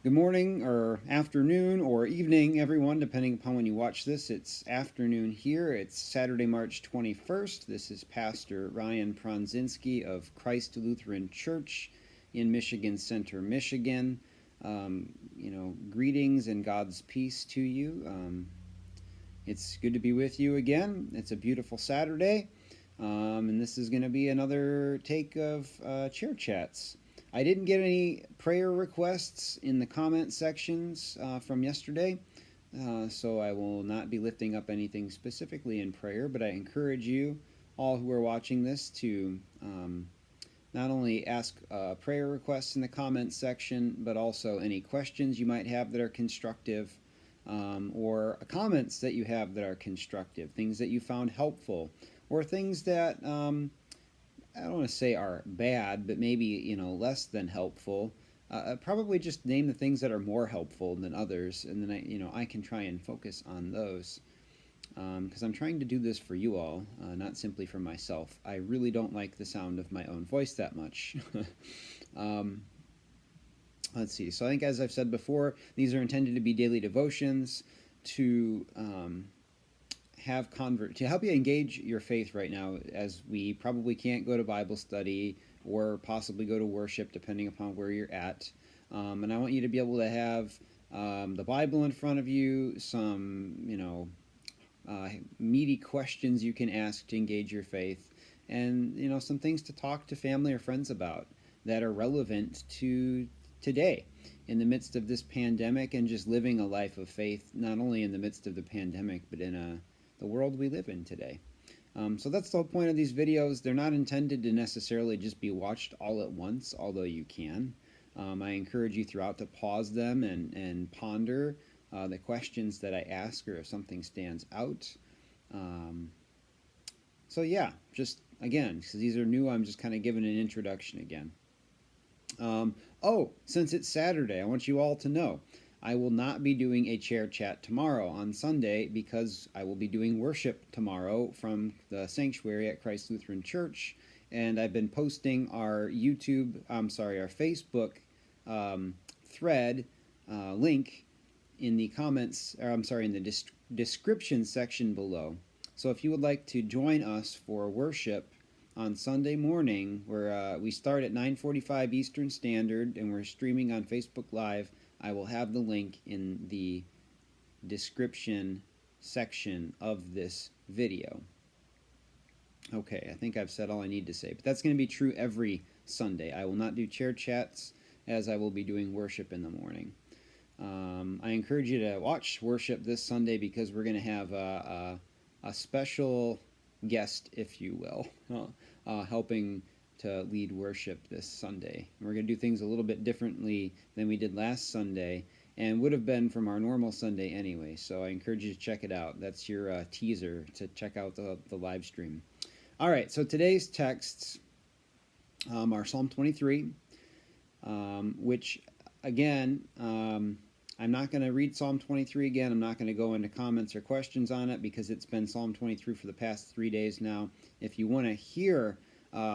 Good morning or afternoon or evening, everyone, depending upon when you watch this. It's afternoon here. It's Saturday, March 21st. This is Pastor Ryan Pronzinski of Christ Lutheran Church in Michigan Center, Michigan. Greetings and God's peace to you. It's good to be with you again. It's a beautiful Saturday, and this is going to be another take of Chair Chats. I didn't get any prayer requests in the comment sections from yesterday, so I will not be lifting up anything specifically in prayer, but I encourage you, all who are watching this, to not only ask prayer requests in the comment section, but also any questions you might have that are constructive, or comments that you have that are constructive, things that you found helpful, or things that I don't want to say are bad, but maybe, less than helpful. Probably just name the things that are more helpful than others, and then I can try and focus on those, because I'm trying to do this for you all, not simply for myself. I really don't like the sound of my own voice that much. Let's see. So I think, as I've said before, these are intended to be daily devotions to to help you engage your faith right now, as we probably can't go to Bible study or possibly go to worship, depending upon where you're at. And I want you to be able to have the Bible in front of you, some meaty questions you can ask to engage your faith, and some things to talk to family or friends about that are relevant to today, in the midst of this pandemic, and just living a life of faith, not only in the midst of the pandemic, but in the world we live in today. So that's the whole point of these videos. They're not intended to necessarily just be watched all at once, although you can. I encourage you throughout to pause them and ponder the questions that I ask, or if something stands out. So yeah, just again, because these are new, I'm just kind of giving an introduction again. Since it's Saturday, I want you all to know I will not be doing a chair chat tomorrow on Sunday, because I will be doing worship tomorrow from the sanctuary at Christ Lutheran Church, and I've been posting our Facebook thread link in the comments, or in the description section below. So if you would like to join us for worship on Sunday morning, where we start at 9:45 Eastern Standard, and we're streaming on Facebook Live, I will have the link in the description section of this video. Okay, I think I've said all I need to say, but that's going to be true every Sunday. I will not do chair chats, as I will be doing worship in the morning. I encourage you to watch worship this Sunday, because we're going to have a special guest, if you will, helping to lead worship this Sunday. We're going to do things a little bit differently than we did last Sunday, and would have been from our normal Sunday anyway, so I encourage you to check it out. That's your teaser to check out the live stream. All right, so today's texts are Psalm 23, which, again, I'm not going to read Psalm 23 again. I'm not going to go into comments or questions on it, because it's been Psalm 23 for the past 3 days now. If you want to hear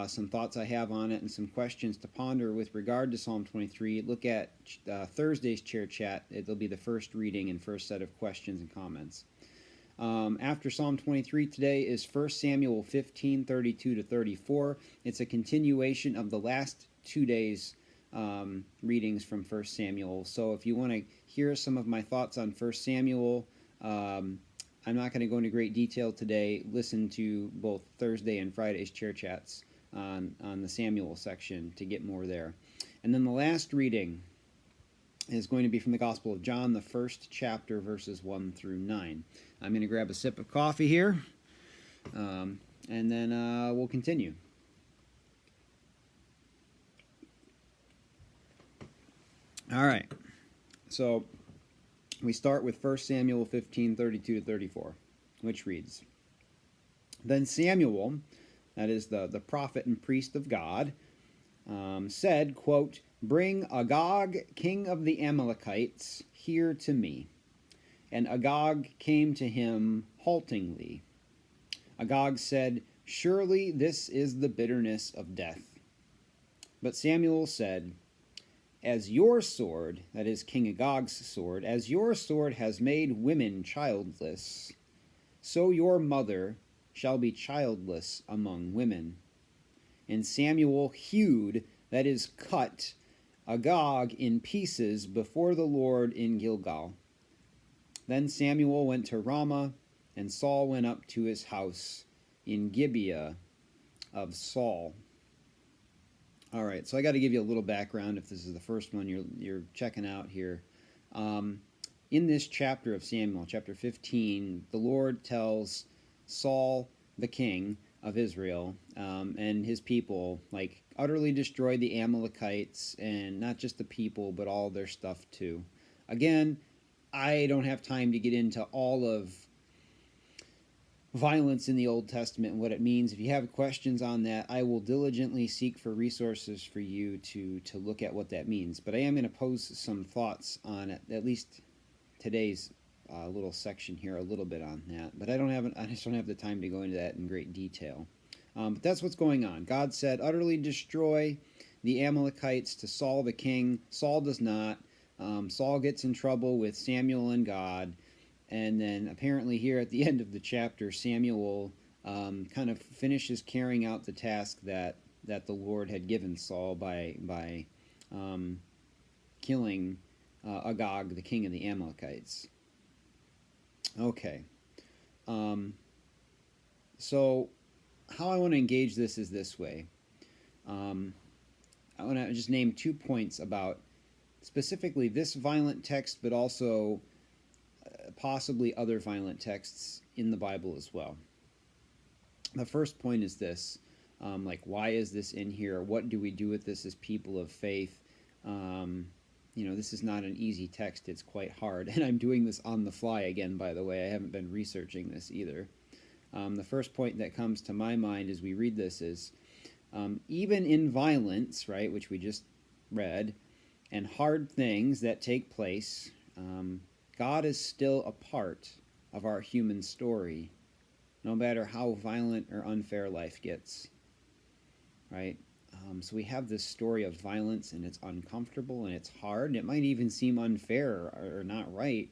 some thoughts I have on it and some questions to ponder with regard to Psalm 23, look at Thursday's chair chat. It'll be the first reading and first set of questions and comments. After Psalm 23 today is 1 Samuel 15, 32 to 34. It's a continuation of the last 2 days' readings from 1 Samuel. So if you want to hear some of my thoughts on 1 Samuel, I'm not going to go into great detail today. Listen to both Thursday and Friday's chair chats on the Samuel section to get more there. And then the last reading is going to be from the Gospel of John, the first chapter, verses 1 through 9. I'm going to grab a sip of coffee here, and then we'll continue. All right, so we start with 1 Samuel 15, 32 to 34, which reads, Then Samuel, that is the prophet and priest of God, said, quote, Bring Agag, king of the Amalekites, here to me. And Agag came to him haltingly. Agag said, Surely this is the bitterness of death. But Samuel said, as your sword, that is King Agag's sword, as your sword has made women childless, so your mother shall be childless among women. And Samuel hewed, that is cut, Agag in pieces before the Lord in Gilgal. Then Samuel went to Ramah, and Saul went up to his house in Gibeah of Saul. All right, so I got to give you a little background if this is the first one you're checking out here. In this chapter of Samuel, chapter 15, the Lord tells Saul, the king of Israel, and his people, like, utterly destroy the Amalekites, and not just the people, but all their stuff too. Again, I don't have time to get into all of violence in the Old Testament and what it means. If you have questions on that, I will diligently seek for resources for you to look at what that means. But I am going to pose some thoughts on it, at least today's little section here, a little bit on that. But I just don't have the time to go into that in great detail. But that's what's going on. God said, utterly destroy the Amalekites to Saul the king. Saul does not. Saul gets in trouble with Samuel and God. And then apparently here at the end of the chapter, Samuel kind of finishes carrying out the task that the Lord had given Saul by killing Agag, the king of the Amalekites. Okay. So how I want to engage this is this way. I want to just name 2 points about specifically this violent text, but also possibly other violent texts in the Bible as well. The first point is this, why is this in here? What do we do with this as people of faith? This is not an easy text. It's quite hard. And I'm doing this on the fly again, by the way. I haven't been researching this either. The first point that comes to my mind as we read this is, even in violence, right, which we just read, and hard things that take place, God is still a part of our human story, no matter how violent or unfair life gets, right? So we have this story of violence, and it's uncomfortable, and it's hard, and it might even seem unfair or not right.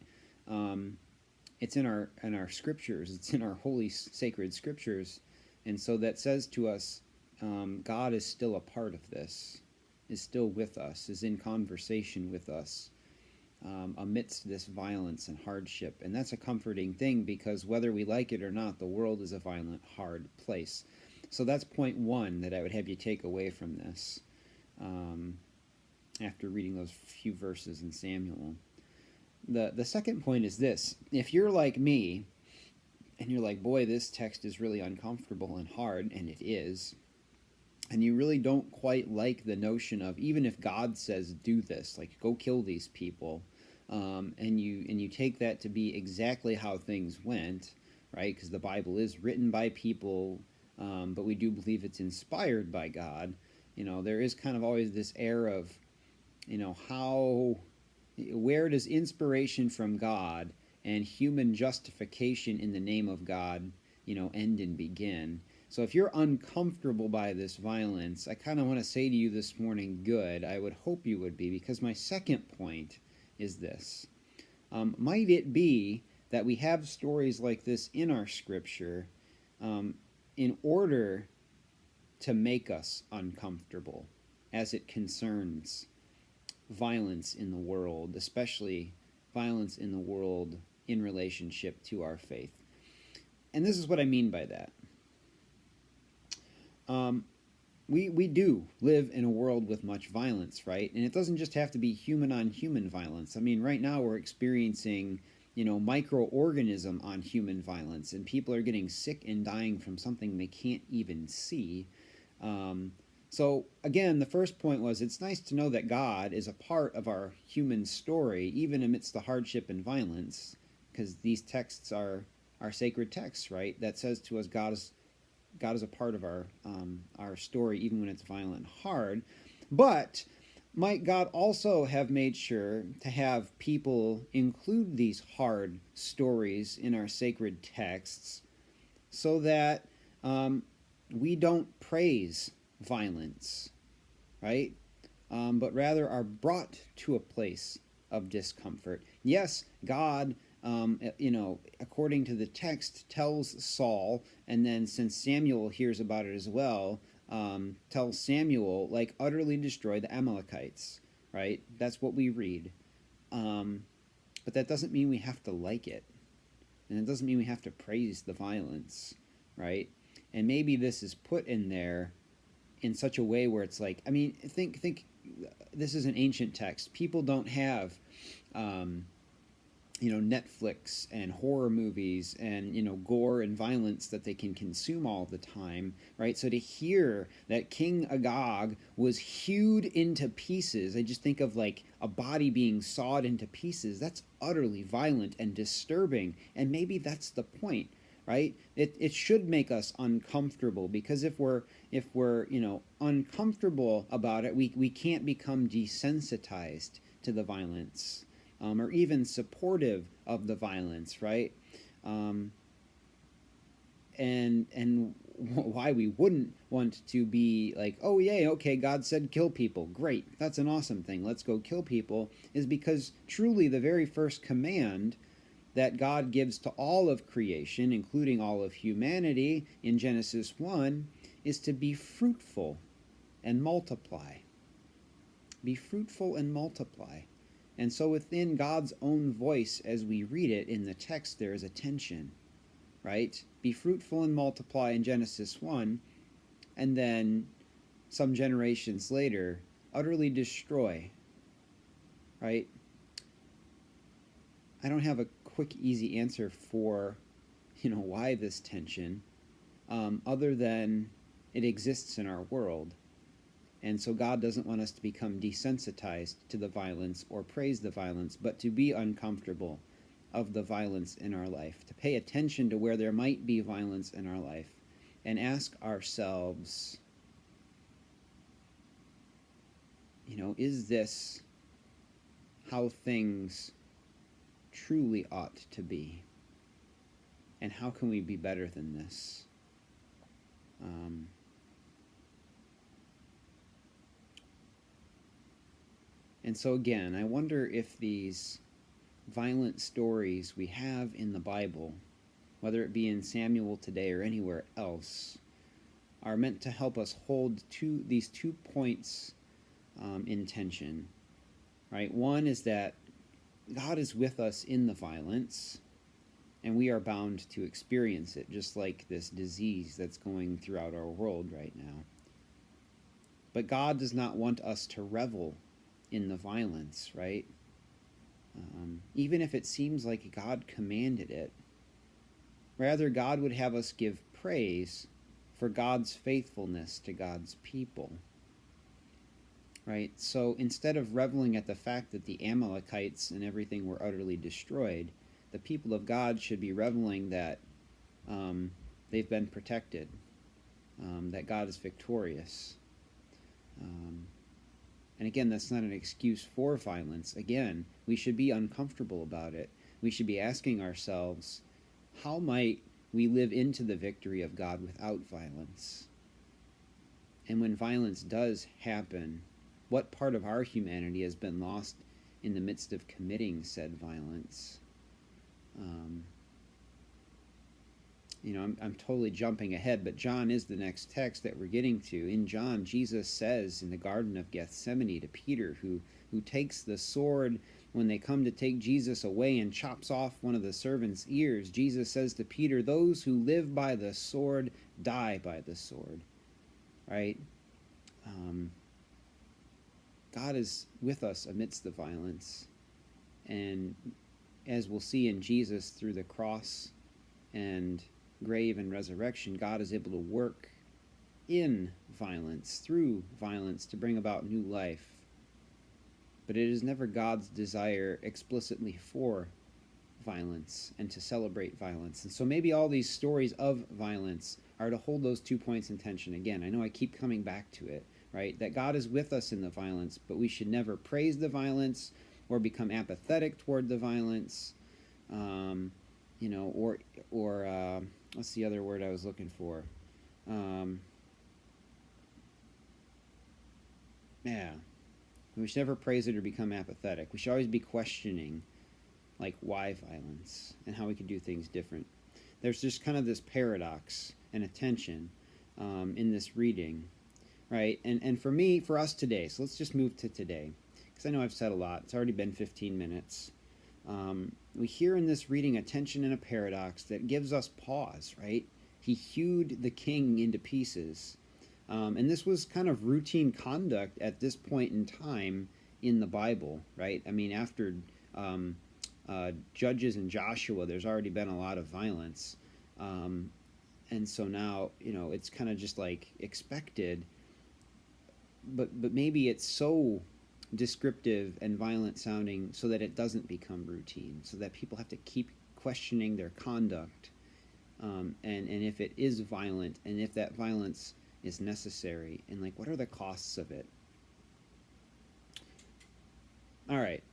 It's in our scriptures. It's in our holy, sacred scriptures, and so that says to us, God is still a part of this, is still with us, is in conversation with us. Amidst this violence and hardship. And that's a comforting thing, because whether we like it or not, the world is a violent, hard place. So that's point one that I would have you take away from this after reading those few verses in Samuel. The second point is this. If you're like me, and you're like, boy, this text is really uncomfortable and hard, and it is, and you really don't quite like the notion of, even if God says do this, like go kill these people, and you take that to be exactly how things went, right? Because the Bible is written by people, but we do believe it's inspired by God. There is kind of always this air of, where does inspiration from God and human justification in the name of God, end and begin? So if you're uncomfortable by this violence, I kind of want to say to you this morning, good. I would hope you would be, because my second point is this. Might it be that we have stories like this in our scripture in order to make us uncomfortable as it concerns violence in the world, especially violence in the world in relationship to our faith? And this is what I mean by that. We do live in a world with much violence, right? And it doesn't just have to be human-on-human violence. I mean, right now we're experiencing, microorganism on human violence, and people are getting sick and dying from something they can't even see. So, again, the first point was, it's nice to know that God is a part of our human story, even amidst the hardship and violence, because these texts are sacred texts, right? That says to us God is a part of our story, even when it's violent and hard. But might God also have made sure to have people include these hard stories in our sacred texts so that we don't praise violence, right? but rather are brought to a place of discomfort. Yes, God, according to the text, tells Saul, and then since Samuel hears about it as well, tells Samuel, like, utterly destroy the Amalekites, right? That's what we read. But that doesn't mean we have to like it. And it doesn't mean we have to praise the violence, right? And maybe this is put in there in such a way where it's like, I mean, think this is an ancient text. People don't have Netflix and horror movies and gore and violence that they can consume all the time, right? So to hear that King Agag was hewed into pieces, I just think of like a body being sawed into pieces. That's utterly violent and disturbing, and maybe that's the point, right? It should make us uncomfortable, because if we're uncomfortable about it, we can't become desensitized to the violence, or even supportive of the violence, right? And why we wouldn't want to be like, oh yeah, okay, God said kill people, great, that's an awesome thing, let's go kill people, is because truly the very first command that God gives to all of creation, including all of humanity, in Genesis 1, is to be fruitful and multiply. Be fruitful and multiply. And so within God's own voice, as we read it in the text, there is a tension, right? Be fruitful and multiply in Genesis 1, and then some generations later, utterly destroy, right? I don't have a quick, easy answer for, why this tension, other than it exists in our world. And so God doesn't want us to become desensitized to the violence or praise the violence, but to be uncomfortable of the violence in our life, to pay attention to where there might be violence in our life, and ask ourselves, is this how things truly ought to be? And how can we be better than this? And so again, I wonder if these violent stories we have in the Bible, whether it be in Samuel today or anywhere else, are meant to help us hold these 2 points in tension, right? One is that God is with us in the violence, and we are bound to experience it, just like this disease that's going throughout our world right now. But God does not want us to revel in the violence, right? Even if it seems like God commanded it. Rather, God would have us give praise for God's faithfulness to God's people, right? So instead of reveling at the fact that the Amalekites and everything were utterly destroyed, the people of God should be reveling that they've been protected, that God is victorious. And again, that's not an excuse for violence. Again, we should be uncomfortable about it. We should be asking ourselves, how might we live into the victory of God without violence? And when violence does happen, what part of our humanity has been lost in the midst of committing said violence? I'm totally jumping ahead, but John is the next text that we're getting to. In John, Jesus says in the Garden of Gethsemane to Peter, who takes the sword when they come to take Jesus away and chops off one of the servants' ears. Jesus says to Peter, those who live by the sword die by the sword, right? God is with us amidst the violence. And as we'll see in Jesus through the cross and grave and resurrection, God is able to work in violence, through violence, to bring about new life. But it is never God's desire explicitly for violence and to celebrate violence. And so maybe all these stories of violence are to hold those 2 points in tension. Again, I know I keep coming back to it, right? That God is with us in the violence, but we should never praise the violence or become apathetic toward the violence, or what's the other word I was looking for? We should never praise it or become apathetic. We should always be questioning, like, why violence and how we could do things different. There's just kind of this paradox and a tension in this reading, right? And for us today, so let's just move to today, because I know I've said a lot. It's already been 15 minutes. We hear in this reading a tension and a paradox that gives us pause, right? He hewed the king into pieces. And this was kind of routine conduct at this point in time in the Bible, right? I mean, after Judges and Joshua, there's already been a lot of violence. And so now, it's kind of just like expected. But maybe it's so descriptive and violent sounding so that it doesn't become routine, so that people have to keep questioning their conduct. And if it is violent, and if that violence is necessary, and like, what are the costs of it? All right.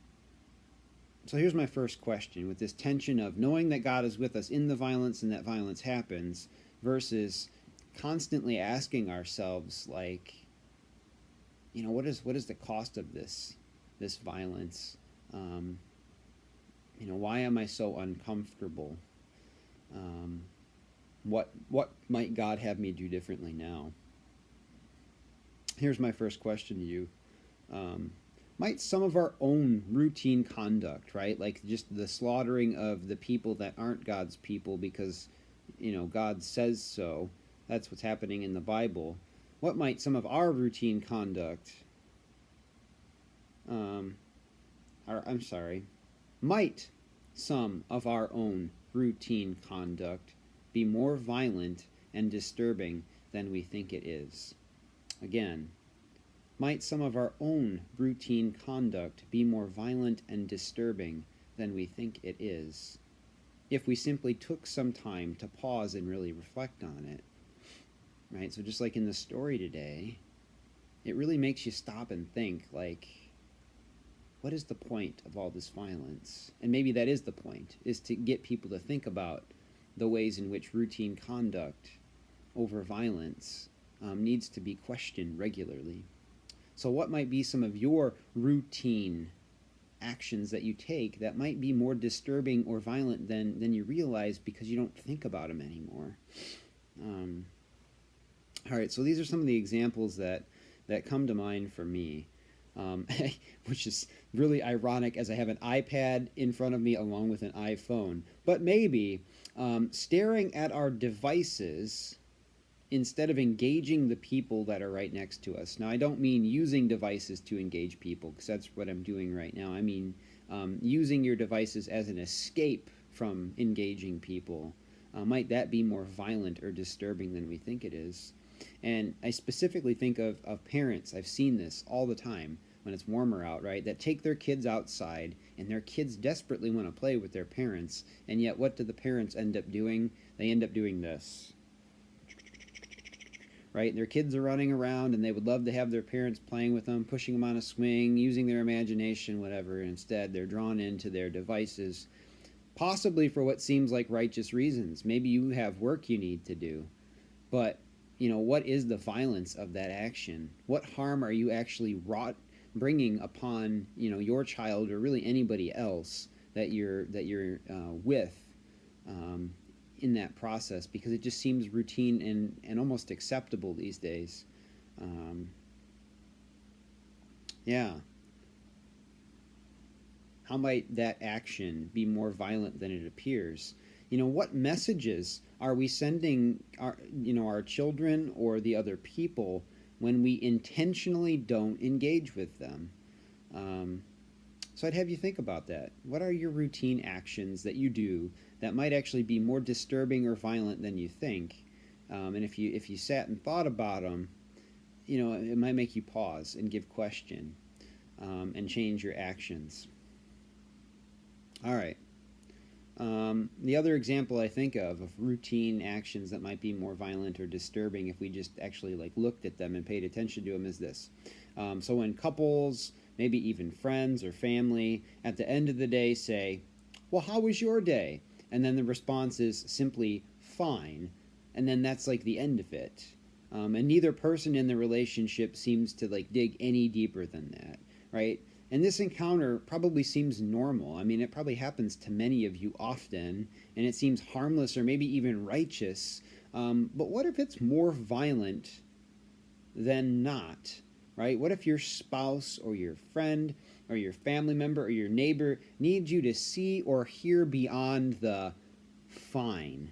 So here's my first question, with this tension of knowing that God is with us in the violence and that violence happens, versus constantly asking ourselves, like, what is the cost of this violence? Why am I so uncomfortable? What might God have me do differently now? Here's my first question to you. Might some of our own routine conduct, right, like just the slaughtering of the people that aren't God's people because, God says so, that's what's happening in the Bible. What might some of our routine conduct, might some of our own routine conduct be more violent and disturbing than we think it is? Again, might some of our own routine conduct be more violent and disturbing than we think it is, if we simply took some time to pause and really reflect on it? Right? So just like in the story today, it really makes you stop and think, like, what is the point of all this violence? And maybe that is the point, is to get people to think about the ways in which routine conduct over violence needs to be questioned regularly. So what might be some of your routine actions that you take that might be more disturbing or violent than you realize because you don't think about them anymore? All right, so these are some of the examples that come to mind for me, which is really ironic as I have an iPad in front of me along with an iPhone. But maybe staring at our devices instead of engaging the people that are right next to us. Now, I don't mean using devices to engage people, because that's what I'm doing right now. I mean using your devices as an escape from engaging people. Might that be more violent or disturbing than we think it is? And I specifically think of parents. I've seen this all the time when it's warmer out, right? That take their kids outside, and their kids desperately want to play with their parents, and yet what do the parents end up doing? They end up doing this. Right? Their kids are running around, and they would love to have their parents playing with them, pushing them on a swing, using their imagination, whatever. And instead, they're drawn into their devices, possibly for what seems like righteous reasons. Maybe you have work you need to do. But, what is the violence of that action? What harm are you actually bringing upon, your child, or really anybody else that you're with? In that process, because it just seems routine and almost acceptable these days. How might that action be more violent than it appears? What messages are we sending our children or the other people when we intentionally don't engage with them? So I'd have you think about that. What are your routine actions that you do that might actually be more disturbing or violent than you think? And if you sat and thought about them, it might make you pause and give question and change your actions. All right. The other example I think of routine actions that might be more violent or disturbing if we just actually looked at them and paid attention to them is this. So when couples, maybe even friends or family, at the end of the day say, well, how was your day? And then the response is simply fine. And then that's the end of it. And neither person in the relationship seems to dig any deeper than that. right? And this encounter probably seems normal. I mean, it probably happens to many of you often, and it seems harmless or maybe even righteous. But what if it's more violent than not, right? What if your spouse or your friend or your family member or your neighbor needs you to see or hear beyond the fine,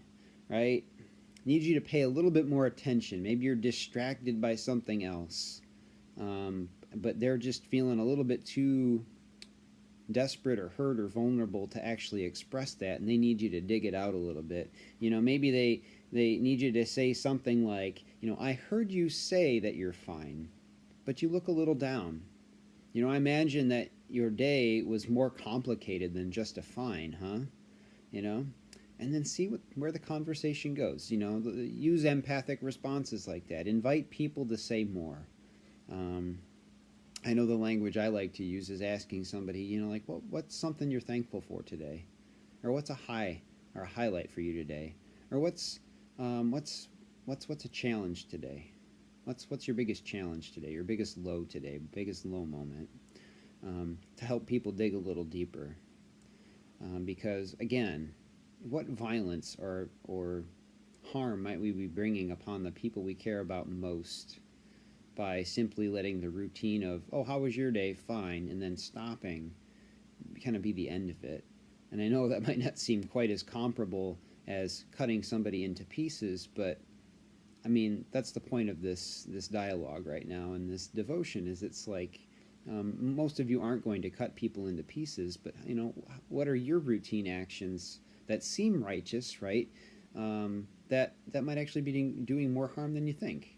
right? Needs you to pay a little bit more attention. Maybe you're distracted by something else, but they're just feeling a little bit too desperate or hurt or vulnerable to actually express that, and they need you to dig it out a little bit. Maybe they need you to say something like, I heard you say that you're fine, but you look a little down. I imagine that your day was more complicated than just a fine, huh? And then see where the conversation goes. Use empathic responses like that. Invite people to say more. I know the language I like to use is asking somebody, like, what's something you're thankful for today, or what's a high or a highlight for you today, or what's a challenge today, what's your biggest challenge today, your biggest low today, biggest low moment, to help people dig a little deeper, because again, what violence or harm might we be bringing upon the people we care about most by simply letting the routine of, oh, how was your day? Fine, and then stopping kind of be the end of it. And I know that might not seem quite as comparable as cutting somebody into pieces, but I mean, that's the point of this dialogue right now and this devotion is it's like, most of you aren't going to cut people into pieces, but what are your routine actions that seem righteous, right? That might actually be doing more harm than you think.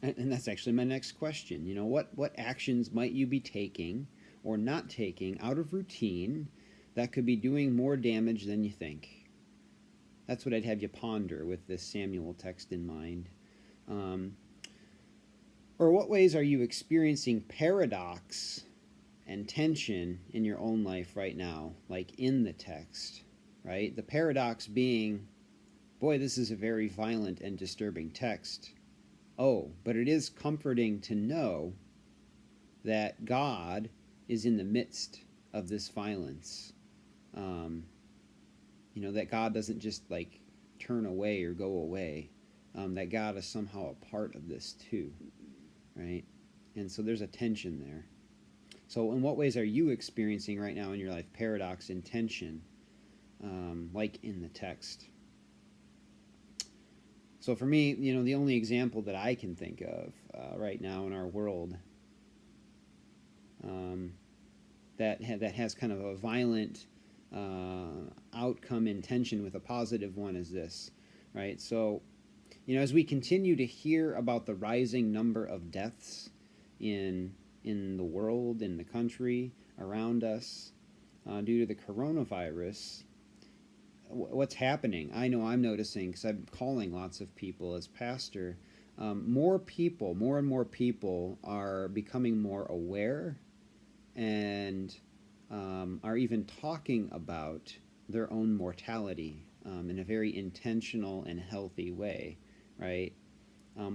And that's actually my next question. What actions might you be taking or not taking out of routine that could be doing more damage than you think? That's what I'd have you ponder with this Samuel text in mind. Or what ways are you experiencing paradox and tension in your own life right now, like in the text, right? The paradox being, boy, this is a very violent and disturbing text. Oh, but it is comforting to know that God is in the midst of this violence. That God doesn't just like turn away or go away. That God is somehow a part of this too, right? And so there's a tension there. So in what ways are you experiencing right now in your life paradox and tension, like in the text? So for me, the only example that I can think of right now in our world that has kind of a violent outcome in tension with a positive one is this, right? So, as we continue to hear about the rising number of deaths in the world, in the country, around us, due to the coronavirus, what's happening? I know I'm noticing, because I'm calling lots of people as pastor, more and more people are becoming more aware and are even talking about their own mortality in a very intentional and healthy way, right?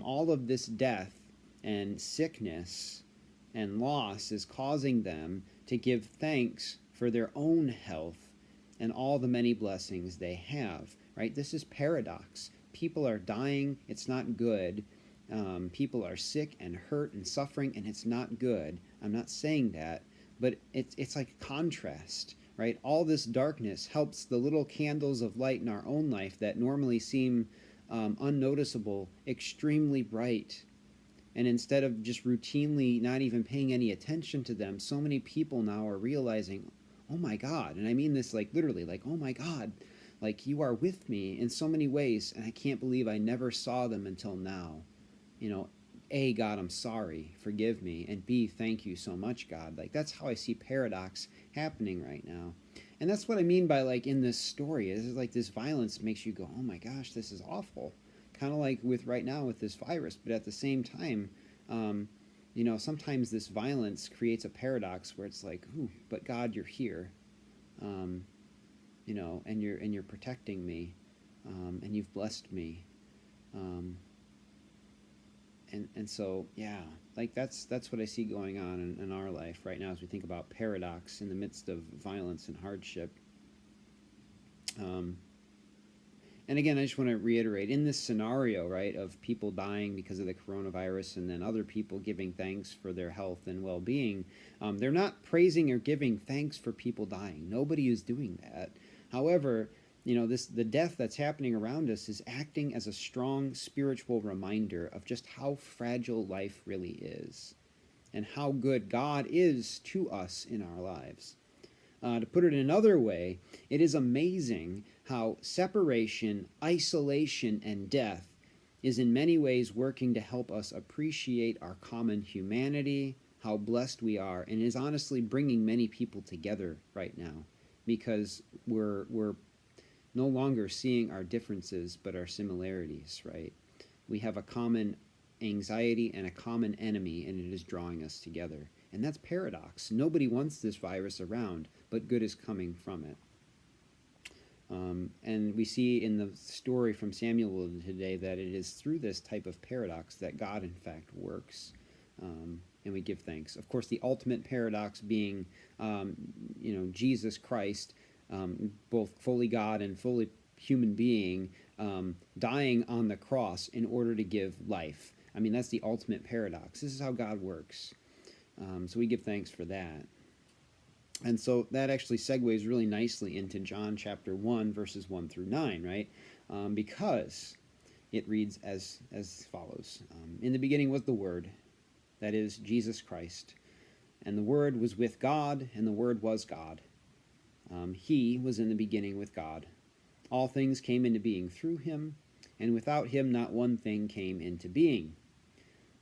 All of this death and sickness and loss is causing them to give thanks for their own health and all the many blessings they have, right? This is paradox. People are dying, it's not good. People are sick and hurt and suffering, and it's not good. I'm not saying that, but it's like contrast, right? All this darkness helps the little candles of light in our own life that normally seem unnoticeable, extremely bright. And instead of just routinely not even paying any attention to them, so many people now are realizing, oh my God, and I mean this like literally, like, oh my God, like you are with me in so many ways, and I can't believe I never saw them until now. A, God, I'm sorry, forgive me, and B, thank you so much, God. Like, that's how I see paradox happening right now. And that's what I mean by, like, in this story, is like this violence makes you go, oh my gosh, this is awful. Kind of like with right now with this virus, but at the same time, sometimes this violence creates a paradox where it's like, ooh, but God, you're here, and you're protecting me, and you've blessed me, And so, yeah, like that's what I see going on in our life right now as we think about paradox in the midst of violence and hardship. Um, and again, I just want to reiterate in this scenario, right, of people dying because of the coronavirus and then other people giving thanks for their health and well being, they're not praising or giving thanks for people dying. Nobody is doing that. However, the death that's happening around us is acting as a strong spiritual reminder of just how fragile life really is and how good God is to us in our lives. To put it another way, it is amazing how separation, isolation, and death is in many ways working to help us appreciate our common humanity, how blessed we are, and is honestly bringing many people together right now because we're no longer seeing our differences but our similarities, right? We have a common anxiety and a common enemy, and it is drawing us together. And that's paradox. Nobody wants this virus around, but good is coming from it. And we see in the story from Samuel today that it is through this type of paradox that God, in fact, works. And we give thanks. Of course, the ultimate paradox being, Jesus Christ, both fully God and fully human being, dying on the cross in order to give life. I mean, that's the ultimate paradox. This is how God works. So we give thanks for that. And so that actually segues really nicely into John chapter 1, verses 1 through 9, right? Because it reads as follows. In the beginning was the Word, that is, Jesus Christ. And the Word was with God, and the Word was God. He was in the beginning with God. All things came into being through him, and without him not one thing came into being.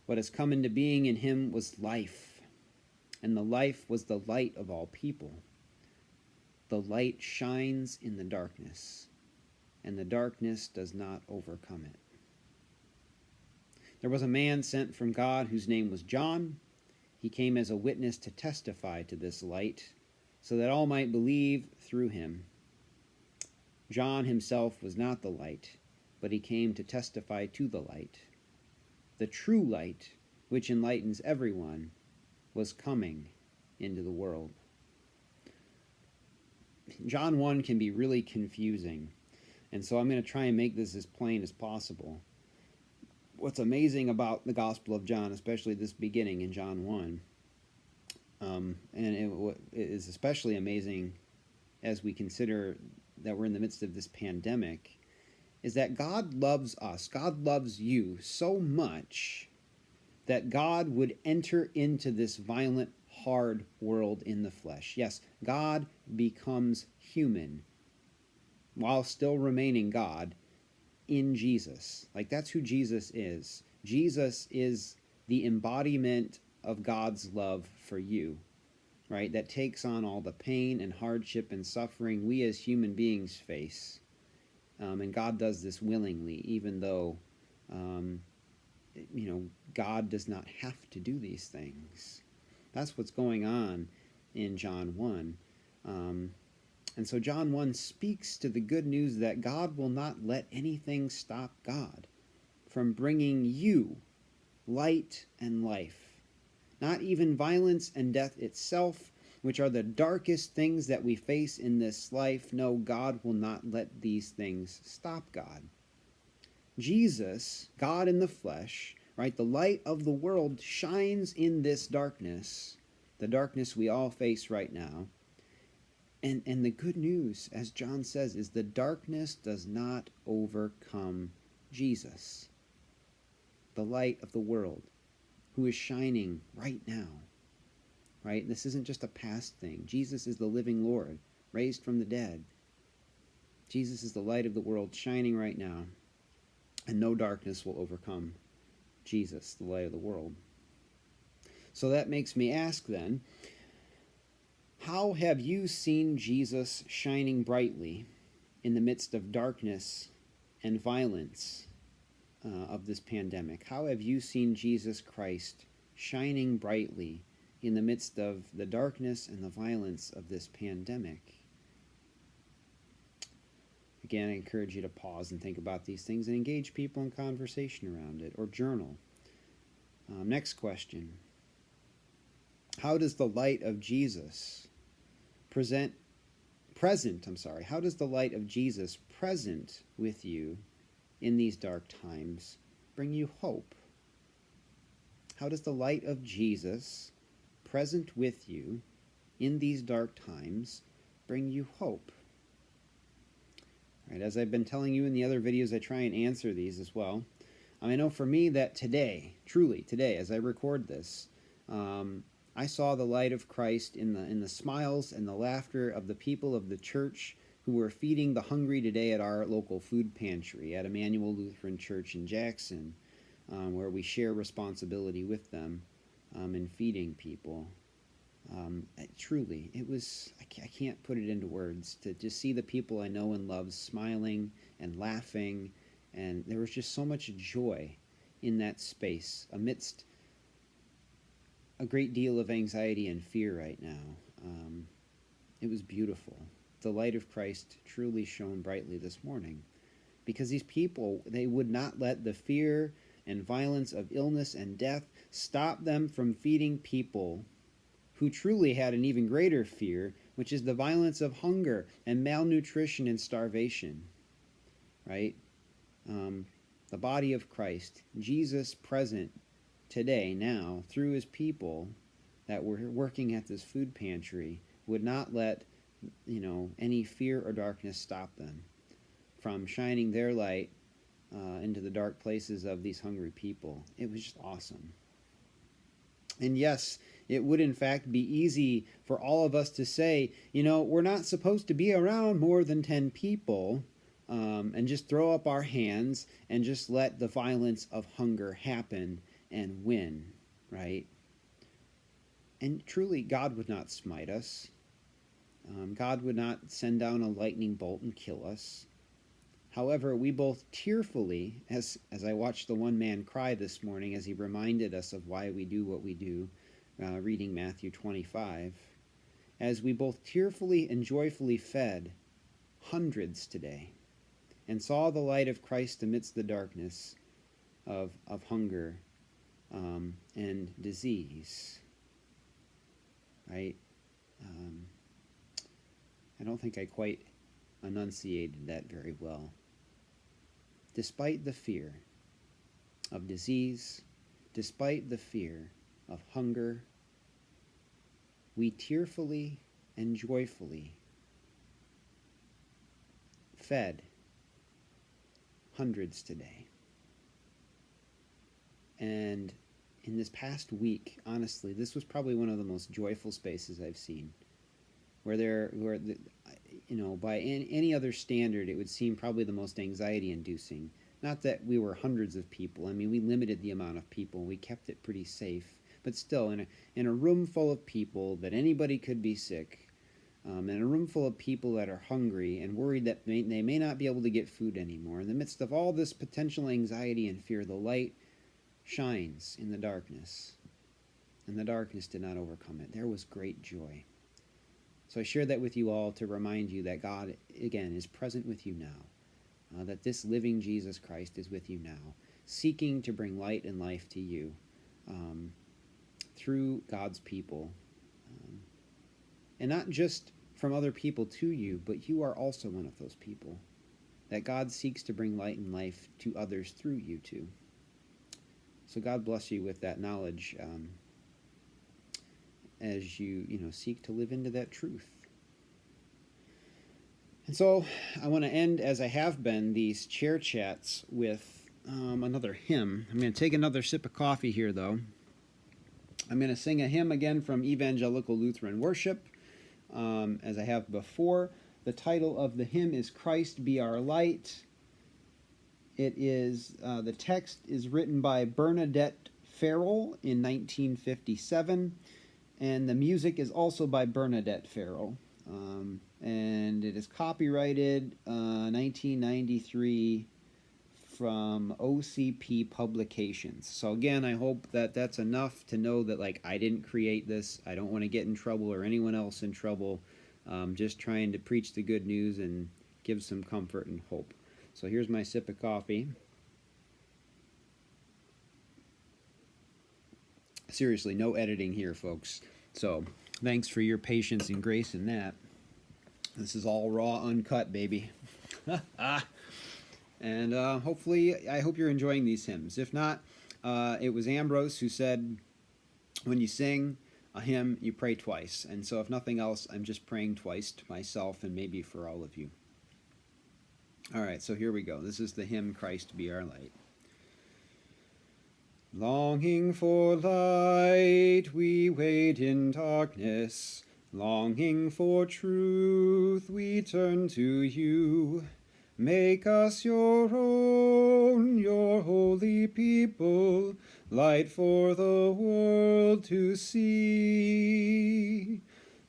What has come into being in him was life, and the life was the light of all people. The light shines in the darkness, and the darkness does not overcome it. There was a man sent from God whose name was John. He came as a witness to testify to this light, so that all might believe through him. John himself was not the light, but he came to testify to the light. The true light, which enlightens everyone, was coming into the world. John 1 can be really confusing, and so I'm going to try and make this as plain as possible. What's amazing about the Gospel of John, especially this beginning in John 1, and it is especially amazing as we consider that we're in the midst of this pandemic, is that God loves us. God loves you so much that God would enter into this violent, hard world in the flesh. Yes, God becomes human while still remaining God in Jesus. Like, that's who Jesus is. Jesus is the embodiment of God's love for you, right? That takes on all the pain and hardship and suffering we as human beings face. And God does this willingly, even though, God does not have to do these things. That's what's going on in John 1. And so John 1 speaks to the good news that God will not let anything stop God from bringing you light and life. Not even violence and death itself, which are the darkest things that we face in this life. No, God will not let these things stop God. Jesus, God in the flesh, right, the light of the world, shines in this darkness, the darkness we all face right now. And the good news, as John says, is the darkness does not overcome Jesus, the light of the world, who is shining right now. Right? This isn't just a past thing. Jesus is the living Lord, raised from the dead. Jesus is the light of the world, shining right now, and no darkness will overcome Jesus, the light of the world. So that makes me ask then, how have you seen Jesus shining brightly in the midst of darkness and violence of this pandemic? How have you seen Jesus Christ shining brightly in the midst of the darkness and the violence of this pandemic? Again, I encourage you to pause and think about these things and engage people in conversation around it, or journal. Next question. How does the light of Jesus how does the light of Jesus present with you in these dark times bring you hope? How does the light of Jesus present with you in these dark times bring you hope? All right, as I've been telling you in the other videos, I try and answer these as well. I know for me that today, truly today, as I record this, I saw the light of Christ in the smiles and the laughter of the people of the church who were feeding the hungry today at our local food pantry at Emmanuel Lutheran Church in Jackson, where we share responsibility with them in feeding people. Truly, it was, I can't put it into words, to just see the people I know and love smiling and laughing, and there was just so much joy in that space amidst a great deal of anxiety and fear right now. It was beautiful. The light of Christ truly shone brightly this morning, because these people, they would not let the fear and violence of illness and death stop them from feeding people who truly had an even greater fear, which is the violence of hunger and malnutrition and starvation, right? The body of Christ, Jesus present today, now, through his people that were working at this food pantry, would not let, any fear or darkness stop them from shining their light into the dark places of these hungry people. It was just awesome. And yes, it would in fact be easy for all of us to say, we're not supposed to be around more than 10 people, and just throw up our hands and just let the violence of hunger happen and win, right? And truly, God would not smite us. God would not send down a lightning bolt and kill us. However, we both tearfully, as I watched the one man cry this morning as he reminded us of why we do what we do, reading Matthew 25, as we both tearfully and joyfully fed hundreds today and saw the light of Christ amidst the darkness of hunger and disease, right? I don't think I quite enunciated that very well. Despite the fear of disease, despite the fear of hunger, we tearfully and joyfully fed hundreds today. And in this past week, honestly, this was probably one of the most joyful spaces I've seen, where by any other standard, it would seem probably the most anxiety-inducing. Not that we were hundreds of people. I mean, we limited the amount of people. We kept it pretty safe. But still, in a room full of people that anybody could be sick, in a room full of people that are hungry and worried that they may not be able to get food anymore, in the midst of all this potential anxiety and fear, the light shines in the darkness, and the darkness did not overcome it. There was great joy. So I share that with you all to remind you that God, again, is present with you now, that this living Jesus Christ is with you now, seeking to bring light and life to you through God's people, and not just from other people to you, but you are also one of those people that God seeks to bring light and life to others through you too. So God bless you with that knowledge as you seek to live into that truth. And so I want to end, as I have been, these chair chats with another hymn. I'm going to take another sip of coffee here, though. I'm going to sing a hymn again from Evangelical Lutheran Worship, as I have before. The title of the hymn is Christ Be Our Light. It is, the text is written by Bernadette Farrell in 1957, and the music is also by Bernadette Farrell. And it is copyrighted 1993 from OCP Publications. So again, I hope that that's enough to know that I didn't create this. I don't want to get in trouble or anyone else in trouble. Just trying to preach the good news and give some comfort and hope. So here's my sip of coffee. Seriously, no editing here, folks. So thanks for your patience and grace in that. This is all raw, uncut, baby. And hopefully, I hope you're enjoying these hymns. If not, it was Ambrose who said, when you sing a hymn, you pray twice. And so if nothing else, I'm just praying twice to myself and maybe for all of you. All right, so here we go. This is the hymn, Christ Be Our Light. Longing for light, we wait in darkness. Longing for truth, we turn to you. Make us your own, your holy people, light for the world to see.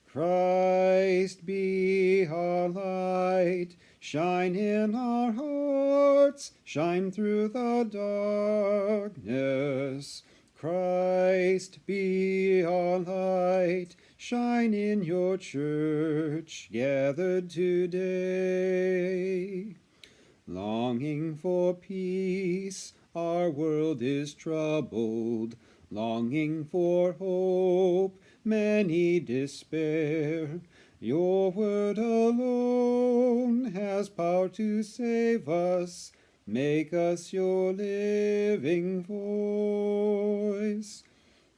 Christ be our light, shine in our hearts, shine through the darkness. Christ be our light, shine in your church, gathered today. Longing for peace, our world is troubled. Longing for hope, many despair. Your word alone has power to save us. Make us your living voice.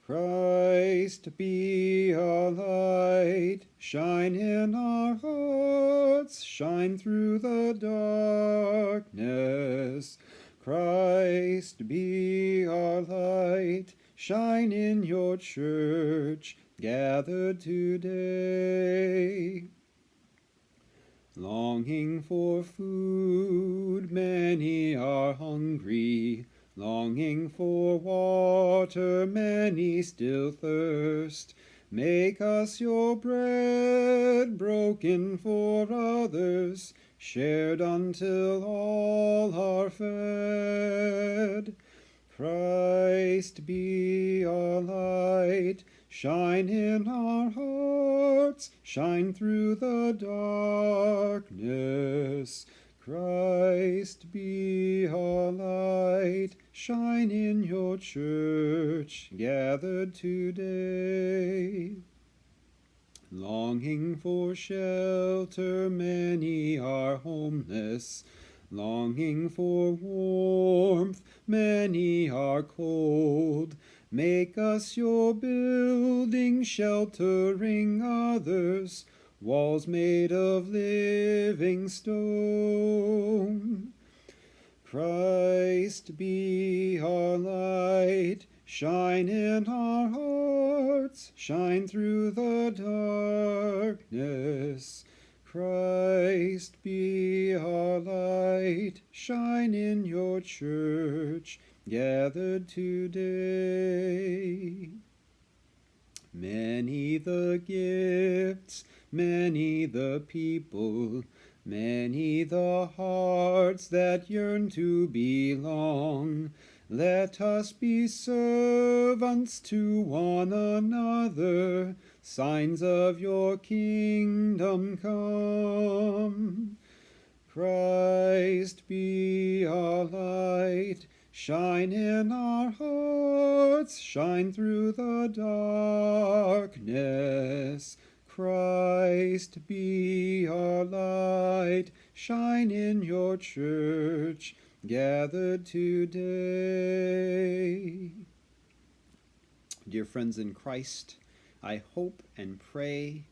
Christ be our light, shine in our hearts, shine through the darkness. Christ be our light, shine in your church, gathered today. Longing for food, many are hungry. Longing for water, many still thirst. Make us your bread, broken for others, shared until all are fed. Christ be our light, shine in our hearts, shine through the darkness. Christ be our light, shine in your church, gathered today. Longing for shelter, many are homeless. Longing for warmth, many are cold. Make us your building, sheltering others, walls made of living stone. Christ be our light, shine in our hearts, shine through the darkness. Christ be our light, shine in your church, gathered today. Many the gifts, many the people, many the hearts that yearn to belong. Let us be servants to one another, signs of your kingdom come. Christ be our light, shine in our hearts, shine through the darkness. Christ be our light, shine in your church, gathered today. Dear friends in Christ, I hope and pray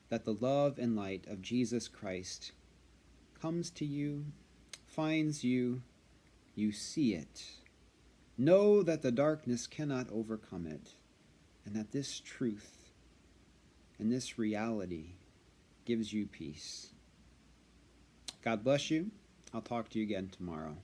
that the love and light of Jesus Christ comes to you, finds you, you see it. Know that the darkness cannot overcome it, and that this truth and this reality gives you peace. God bless you. I'll talk to you again tomorrow.